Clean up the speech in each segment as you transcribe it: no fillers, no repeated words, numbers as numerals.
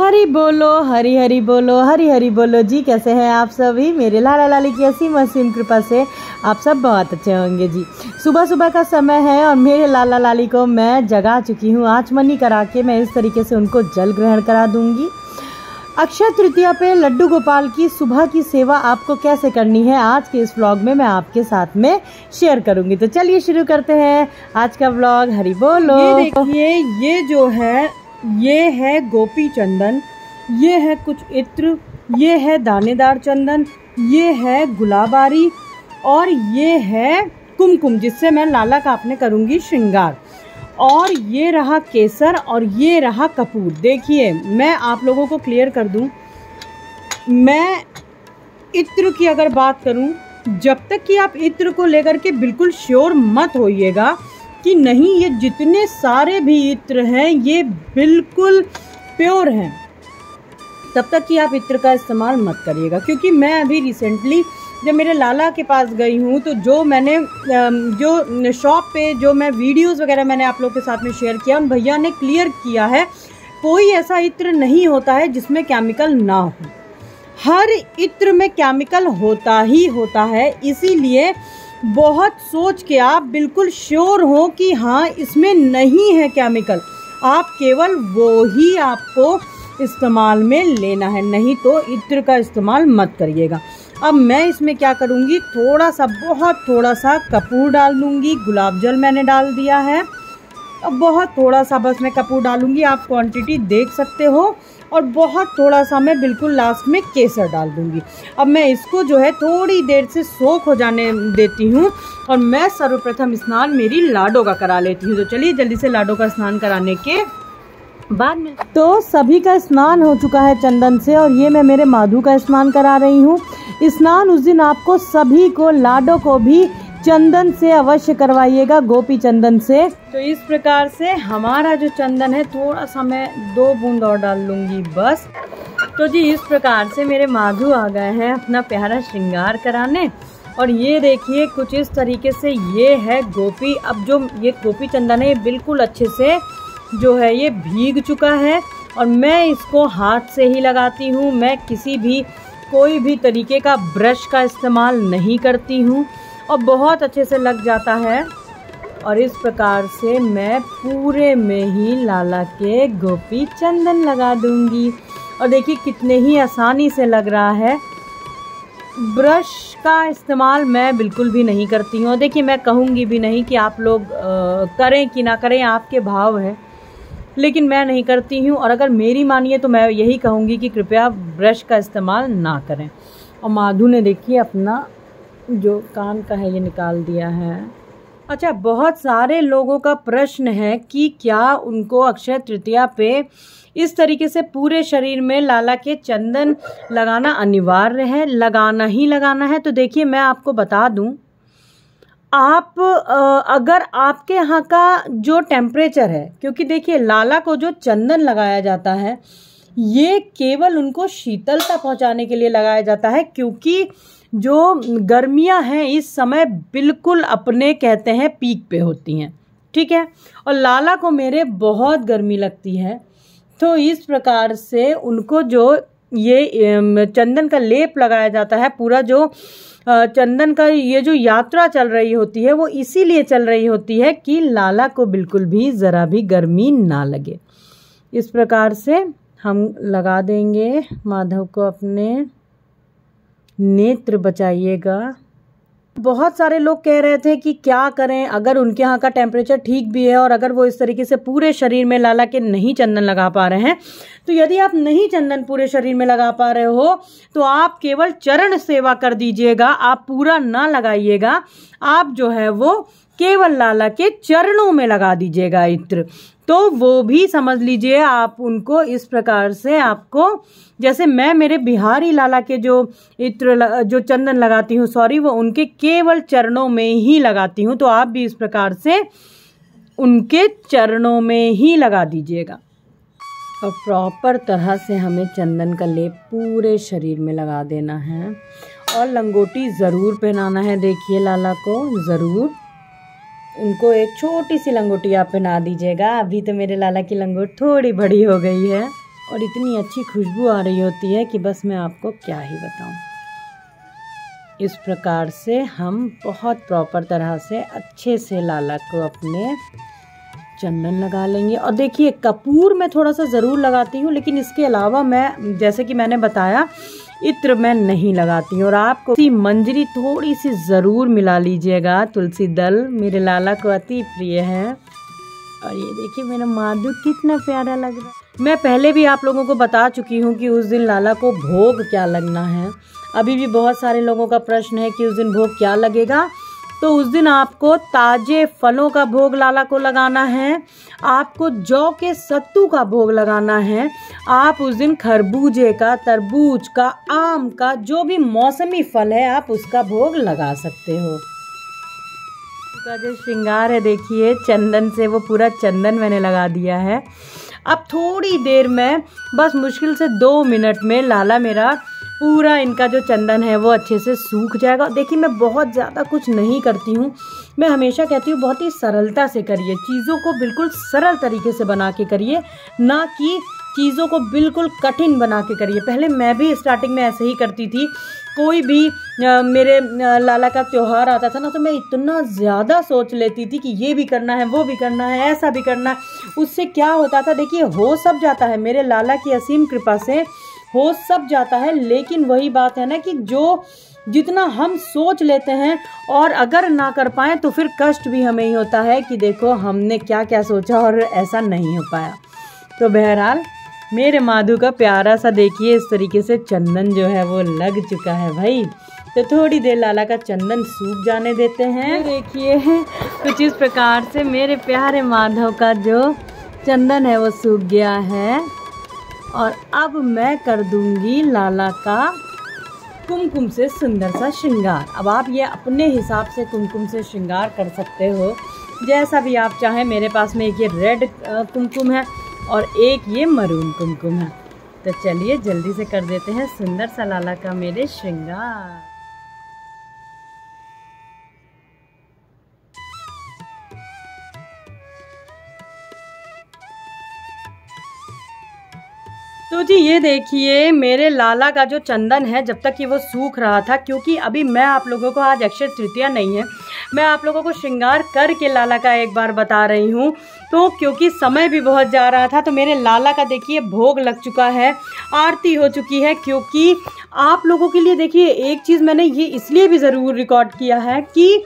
हरी बोलो, हरी हरी बोलो, हरी हरी बोलो जी। कैसे हैं आप सभी? मेरे लाला लाली की असीम असीम कृपा से आप सब बहुत अच्छे होंगे जी। सुबह सुबह का समय है और मेरे लाला लाली को मैं जगा चुकी हूँ। आचमनी करा के मैं इस तरीके से उनको जल ग्रहण करा दूंगी। अक्षय तृतीया पे लड्डू गोपाल की सुबह की सेवा आपको कैसे करनी है, आज के इस व्लॉग में मैं आपके साथ में शेयर करूंगी। तो चलिए शुरू करते हैं आज का व्लॉग। हरी बोलो। ये देखिए, ये जो है ये है गोपी चंदन, ये है कुछ इत्र, ये है दानेदार चंदन, ये है गुलाबारी और ये है कुमकुम, जिससे मैं लाला का अपने करूंगी श्रृंगार। और ये रहा केसर और ये रहा कपूर। देखिए, मैं आप लोगों को क्लियर कर दूं, मैं इत्र की अगर बात करूं, जब तक कि आप इत्र को लेकर के बिल्कुल श्योर मत होइएगा कि नहीं ये जितने सारे भी इत्र हैं ये बिल्कुल प्योर हैं, तब तक कि आप इत्र का इस्तेमाल मत करिएगा। क्योंकि मैं अभी रिसेंटली जब मेरे लाला के पास गई हूँ, तो जो मैंने जो शॉप पे जो मैं वीडियोस वगैरह मैंने आप लोग के साथ में शेयर किया, उन भैया ने क्लियर किया है कोई ऐसा इत्र नहीं होता है जिसमें केमिकल ना हो। हर इत्र में केमिकल होता ही होता है, इसीलिए बहुत सोच के आप बिल्कुल श्योर हो कि हाँ इसमें नहीं है केमिकल, आप केवल वो ही आपको इस्तेमाल में लेना है, नहीं तो इत्र का इस्तेमाल मत करिएगा। अब मैं इसमें क्या करूँगी, थोड़ा सा, बहुत थोड़ा सा कपूर डाल दूँगी। गुलाब जल मैंने डाल दिया है, अब बहुत थोड़ा सा बस मैं कपूर डालूँगी, आप क्वांटिटी देख सकते हो। और बहुत थोड़ा सा मैं बिल्कुल लास्ट में केसर डाल दूँगी। अब मैं इसको जो है थोड़ी देर से सोख हो जाने देती हूँ और मैं सर्वप्रथम स्नान मेरी लाडो का करा लेती हूँ। तो चलिए जल्दी से लाडो का स्नान कराने के बाद में, तो सभी का स्नान हो चुका है चंदन से और ये मैं मेरे माधु का स्नान करा रही हूँ। स्नान उस दिन आपको सभी को, लाडो को भी चंदन से अवश्य करवाइएगा, गोपी चंदन से। तो इस प्रकार से हमारा जो चंदन है, थोड़ा सा मैं 2 बूंद और डाल लूँगी बस। तो जी इस प्रकार से मेरे माधु आ गए हैं अपना प्यारा श्रृंगार कराने। और ये देखिए कुछ इस तरीके से ये है गोपी। अब जो ये गोपी चंदन है ये बिल्कुल अच्छे से जो है ये भीग चुका है और मैं इसको हाथ से ही लगाती हूँ। मैं किसी भी कोई भी तरीके का ब्रश का इस्तेमाल नहीं करती हूँ और बहुत अच्छे से लग जाता है। और इस प्रकार से मैं पूरे में ही लाला के गोपी चंदन लगा दूंगी। और देखिए कितने ही आसानी से लग रहा है। ब्रश का इस्तेमाल मैं बिल्कुल भी नहीं करती हूँ। देखिए मैं कहूँगी भी नहीं कि आप लोग करें कि ना करें, आपके भाव है, लेकिन मैं नहीं करती हूँ। और अगर मेरी मानिए तो मैं यही कहूँगी कि कृपया ब्रश का इस्तेमाल ना करें। और माधु ने देखिए अपना जो कान का है ये निकाल दिया है। अच्छा, बहुत सारे लोगों का प्रश्न है कि क्या उनको अक्षय तृतीया पे इस तरीके से पूरे शरीर में लाला के चंदन लगाना अनिवार्य है, लगाना ही लगाना है। तो देखिए मैं आपको बता दूं, आप अगर आपके यहाँ का जो टेम्परेचर है, क्योंकि देखिए लाला को जो चंदन लगाया जाता है ये केवल उनको शीतलता पहुँचाने के लिए लगाया जाता है, क्योंकि जो गर्मियां हैं इस समय बिल्कुल अपने कहते हैं पीक पे होती हैं, ठीक है। और लाला को मेरे बहुत गर्मी लगती है, तो इस प्रकार से उनको जो ये चंदन का लेप लगाया जाता है, पूरा जो चंदन का ये जो यात्रा चल रही होती है वो इसीलिए चल रही होती है कि लाला को बिल्कुल भी ज़रा भी गर्मी ना लगे। इस प्रकार से हम लगा देंगे। माधव को अपने नेत्र बचाइएगा। बहुत सारे लोग कह रहे थे कि क्या करें अगर उनके यहाँ का टेम्परेचर ठीक भी है और अगर वो इस तरीके से पूरे शरीर में लाला के नहीं चंदन लगा पा रहे हैं। तो यदि आप नहीं चंदन पूरे शरीर में लगा पा रहे हो तो आप केवल चरण सेवा कर दीजिएगा, आप पूरा ना लगाइएगा। आप जो है वो केवल लाला के चरणों में लगा दीजिएगा इत्र। तो वो भी समझ लीजिए आप उनको इस प्रकार से, आपको जैसे मैं मेरे बिहारी लाला के जो इत्र जो चंदन लगाती हूँ, वो उनके केवल चरणों में ही लगाती हूँ। तो आप भी इस प्रकार से उनके चरणों में ही लगा दीजिएगा। और प्रॉपर तरह से हमें चंदन का लेप पूरे शरीर में लगा देना है और लंगोटी ज़रूर पहनाना है। देखिए लाला को ज़रूर, उनको एक छोटी सी लंगोटी आप पहना दीजिएगा। अभी तो मेरे लाला की लंगोट थोड़ी बड़ी हो गई है और इतनी अच्छी खुशबू आ रही होती है कि बस मैं आपको क्या ही बताऊं। इस प्रकार से हम बहुत प्रॉपर तरह से अच्छे से लाला को अपने चंदन लगा लेंगे। और देखिए कपूर मैं थोड़ा सा ज़रूर लगाती हूँ, लेकिन इसके अलावा मैं जैसे कि मैंने बताया इत्र मैं नहीं लगाती हूँ। और आपको मंजरी थोड़ी सी ज़रूर मिला लीजिएगा। तुलसी दल मेरे लाला को अति प्रिय है। और ये देखिए मेरा माधु कितना प्यारा लग रहा है। मैं पहले भी आप लोगों को बता चुकी हूँ कि उस दिन लाला को भोग क्या लगना है। अभी भी बहुत सारे लोगों का प्रश्न है कि उस दिन भोग क्या लगेगा। तो उस दिन आपको ताजे फलों का भोग लाला को लगाना है, आपको जौ के सत्तू का भोग लगाना है, आप उस दिन खरबूजे का, तरबूज का, आम का, जो भी मौसमी फल है आप उसका भोग लगा सकते हो। का जो श्रृंगार है देखिए चंदन से, वो पूरा चंदन मैंने लगा दिया है। अब थोड़ी देर में, बस मुश्किल से 2 मिनट में लाला मेरा पूरा इनका जो चंदन है वो अच्छे से सूख जाएगा। देखिए मैं बहुत ज़्यादा कुछ नहीं करती हूँ। मैं हमेशा कहती हूँ बहुत ही सरलता से करिए, चीज़ों को बिल्कुल सरल तरीके से बना के करिए, ना कि चीज़ों को बिल्कुल कठिन बना के करिए। पहले मैं भी स्टार्टिंग में ऐसे ही करती थी। कोई भी मेरे लाला का त्यौहार आता था ना, तो मैं इतना ज़्यादा सोच लेती थी कि ये भी करना है, वो भी करना है, ऐसा भी करना है। उससे क्या होता था, देखिए हो सब जाता है, मेरे लाला की असीम कृपा से हो सब जाता है। लेकिन वही बात है ना कि जो जितना हम सोच लेते हैं और अगर ना कर पाएँ तो फिर कष्ट भी हमें ही होता है कि देखो हमने क्या क्या सोचा और ऐसा नहीं हो पाया। तो बहरहाल मेरे माधु का प्यारा सा देखिए इस तरीके से चंदन जो है वो लग चुका है भाई। तो थोड़ी देर लाला का चंदन सूख जाने देते हैं। देखिए कुछ इस प्रकार से मेरे प्यारे माधव का जो चंदन है वो सूख गया है। और अब मैं कर दूंगी लाला का कुमकुम से सुंदर सा श्रृंगार। अब आप ये अपने हिसाब से कुमकुम से श्रृंगार कर सकते हो, जैसा भी आप चाहें। मेरे पास में एक ये रेड कुमकुम है और एक ये मरून कुमकुम है। तो चलिए जल्दी से कर देते हैं सुंदर सा लाला का मेरे श्रृंगार। तो जी ये देखिए मेरे लाला का जो चंदन है, जब तक कि वो सूख रहा था, क्योंकि अभी मैं आप लोगों को, आज अक्षय तृतीया नहीं है, मैं आप लोगों को श्रृंगार करके लाला का एक बार बता रही हूँ। तो क्योंकि समय भी बहुत जा रहा था, तो मेरे लाला का देखिए भोग लग चुका है, आरती हो चुकी है। क्योंकि आप लोगों के लिए देखिए एक चीज़ मैंने ये इसलिए भी ज़रूर रिकॉर्ड किया है कि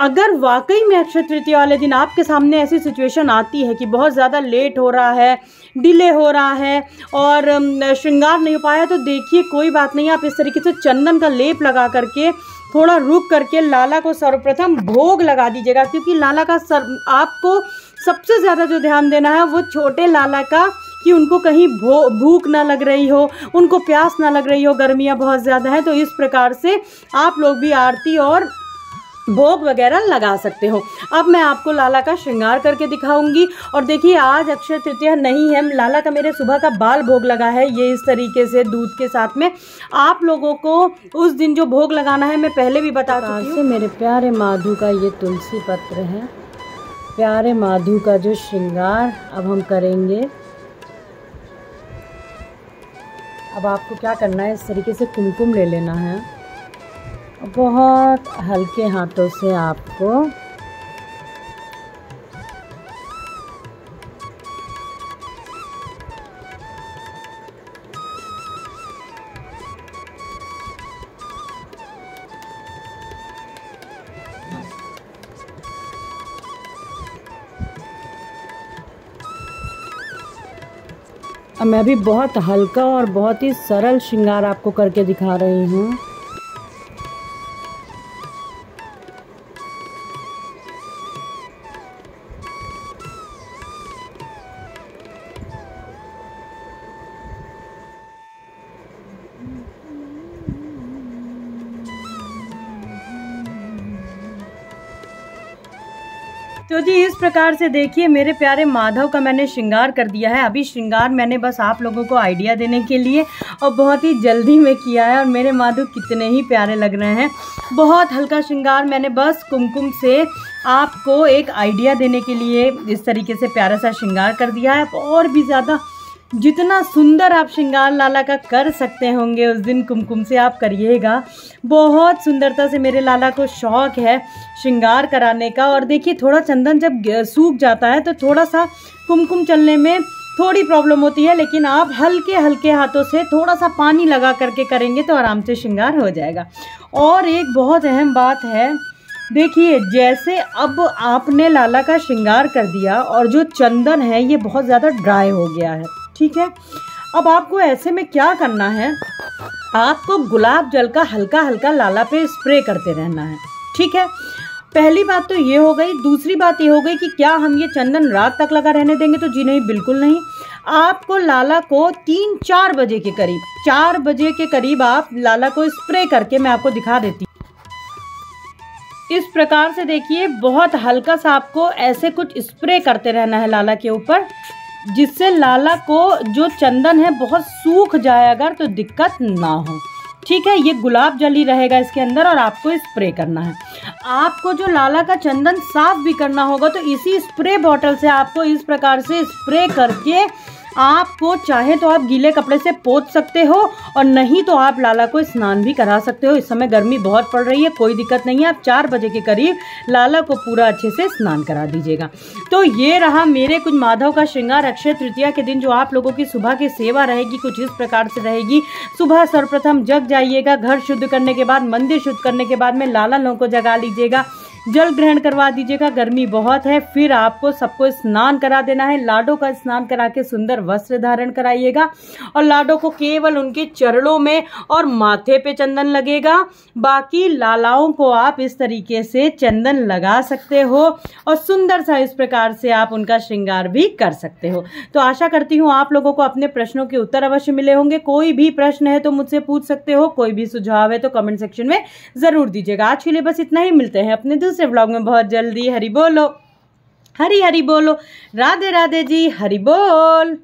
अगर वाकई में अक्षय तृतीया वाले दिन आपके सामने ऐसी सिचुएशन आती है कि बहुत ज़्यादा लेट हो रहा है, डिले हो रहा है और श्रृंगार नहीं हो पाया, तो देखिए कोई बात नहीं, आप इस तरीके से चंदन का लेप लगा करके थोड़ा रुक करके लाला को सर्वप्रथम भोग लगा दीजिएगा। क्योंकि लाला का आपको सबसे ज़्यादा जो ध्यान देना है वो छोटे लाला का, कि उनको कहीं भूख ना लग रही हो, उनको प्यास ना लग रही हो, गर्मियाँ बहुत ज़्यादा है। तो इस प्रकार से आप लोग भी आरती और भोग वगैरह लगा सकते हो। अब मैं आपको लाला का श्रृंगार करके दिखाऊंगी। और देखिए आज अक्षय तृतीया नहीं है, लाला का मेरे सुबह का बाल भोग लगा है, ये इस तरीके से दूध के साथ में। आप लोगों को उस दिन जो भोग लगाना है मैं पहले भी बता चुकी हूँ। मेरे प्यारे माधु का ये तुलसी पत्र है, प्यारे माधु का जो श्रृंगार अब हम करेंगे। अब आपको क्या करना है, इस तरीके से कुमकुम ले लेना है, बहुत हल्के हाथों से आपको अब मैं भी बहुत हल्का और बहुत ही सरल श्रृंगार आपको करके दिखा रही हूँ। तो जी इस प्रकार से देखिए मेरे प्यारे माधव का मैंने श्रृंगार कर दिया है। अभी श्रृंगार मैंने बस आप लोगों को आइडिया देने के लिए और बहुत ही जल्दी में किया है, और मेरे माधव कितने ही प्यारे लग रहे हैं। बहुत हल्का श्रृंगार मैंने बस कुमकुम से आपको एक आइडिया देने के लिए इस तरीके से प्यारा सा श्रृंगार कर दिया है। और भी ज़्यादा जितना सुंदर आप श्रृंगार लाला का कर सकते होंगे उस दिन कुमकुम से आप करिएगा। बहुत सुंदरता से मेरे लाला को शौक है श्रृंगार कराने का। और देखिए थोड़ा चंदन जब सूख जाता है तो थोड़ा सा कुमकुम चलने में थोड़ी प्रॉब्लम होती है, लेकिन आप हल्के हल्के हाथों से थोड़ा सा पानी लगा करके करेंगे तो आराम से श्रृंगार हो जाएगा। और एक बहुत अहम बात है, देखिए जैसे अब आपने लाला का श्रृंगार कर दिया और जो चंदन है ये बहुत ज़्यादा ड्राई हो गया है, ठीक है। अब आपको ऐसे में क्या करना है, आपको गुलाब जल का हल्का हल्का लाला पे स्प्रे करते रहना है, ठीक है। पहली बात तो ये हो गई। दूसरी बात ये हो गई कि क्या हम ये चंदन रात तक लगा रहने देंगे, तो जी नहीं, बिल्कुल नहीं। आपको लाला को 3-4 बजे के करीब, 4 बजे के करीब आप लाला को स्प्रे करके, मैं आपको दिखा देती हूँ। इस प्रकार से देखिए बहुत हल्का सा आपको ऐसे कुछ स्प्रे करते रहना है लाला के ऊपर, जिससे लाला को जो चंदन है बहुत सूख जाए अगर तो दिक्कत ना हो, ठीक है। ये गुलाब जल ही रहेगा इसके अंदर और आपको स्प्रे करना है। आपको जो लाला का चंदन साफ भी करना होगा तो इसी स्प्रे बॉटल से आपको इस प्रकार से स्प्रे करके आपको चाहे तो आप गीले कपड़े से पोंछ सकते हो और नहीं तो आप लाला को स्नान भी करा सकते हो। इस समय गर्मी बहुत पड़ रही है, कोई दिक्कत नहीं है। आप 4 बजे के करीब लाला को पूरा अच्छे से स्नान करा दीजिएगा। तो ये रहा मेरे कुछ माधव का श्रृंगार। अक्षय तृतीया के दिन जो आप लोगों की सुबह की सेवा रहेगी कुछ इस प्रकार से रहेगी। सुबह सर्वप्रथम जग जाइएगा, घर शुद्ध करने के बाद, मंदिर शुद्ध करने के बाद में लाला लोगों को जगा लीजिएगा, जल ग्रहण करवा दीजिएगा, गर्मी बहुत है। फिर आपको सबको स्नान करा देना है, लाडो का स्नान करा के सुंदर वस्त्र धारण कराइएगा और लाडो को केवल उनके चरणों में और माथे पे चंदन लगेगा। बाकी लालाओं को आप इस तरीके से चंदन लगा सकते हो और सुंदर सा इस प्रकार से आप उनका श्रृंगार भी कर सकते हो। तो आशा करती हूँ आप लोगों को अपने प्रश्नों के उत्तर अवश्य मिले होंगे। कोई भी प्रश्न है तो मुझसे पूछ सकते हो, कोई भी सुझाव है तो कमेंट सेक्शन में जरूर दीजिएगा। आज के लिए बस इतना ही, मिलते हैं अपने दूसरे व्लॉग में बहुत जल्दी। हरि बोलो, हरि हरि बोलो, राधे राधे जी, हरि बोल।